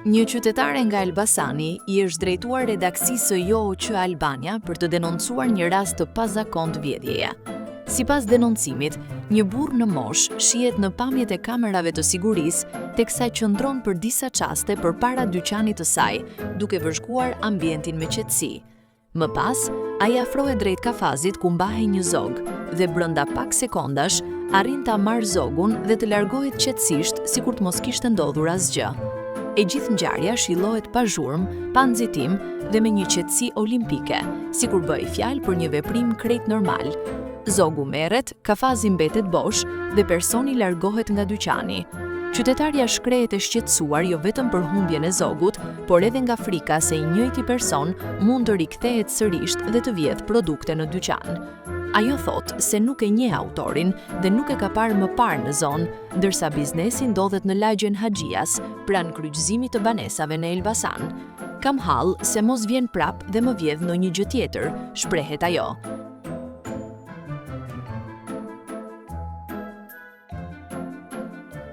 Një qytetare nga Elbasani i është drejtuar redaksisë së JOQ Albania për të denoncuar një rast të pazakont vjedhjeje. Sipas denoncimit, një burr në moshë shihet në pamjet e kamerave të sigurisë teksa qëndron për disa çaste përpara dyqanit të saj, duke vëzhguar ambientin me qetësi. Më pas, ai afrohet drejt kafazit ku mbahej një zog dhe brenda pak sekondash arrin ta marrë zogun dhe të largohet qetësisht sikur të mos kishte ndodhur asgjë. E gjithë ngjarja shillohet pa zhurmë, pa nxitim dhe me një qetësi olimpike, sikur bëhej fjalë për një veprim krejt normal. Zogu merret, kafazi mbetet bosh dhe personi largohet nga dyqani. Qytetarja shkrehet e shqetësuar jo vetëm për humbjen e zogut, por edhe nga frika se i njëjti person mund të rikthehet sërish dhe të vjedh produkte në dyqan. Ajo thot se nuk e njeh autorin dhe nuk e ka parë më parë në zonë, ndërsa biznesi ndodhet në lagjen Haxhias, pranë kryqëzimit të banesave në Elbasan. Kam hall se mos vjen prap dhe më vjedh ndonjë gjë tjetër, shprehet ajo.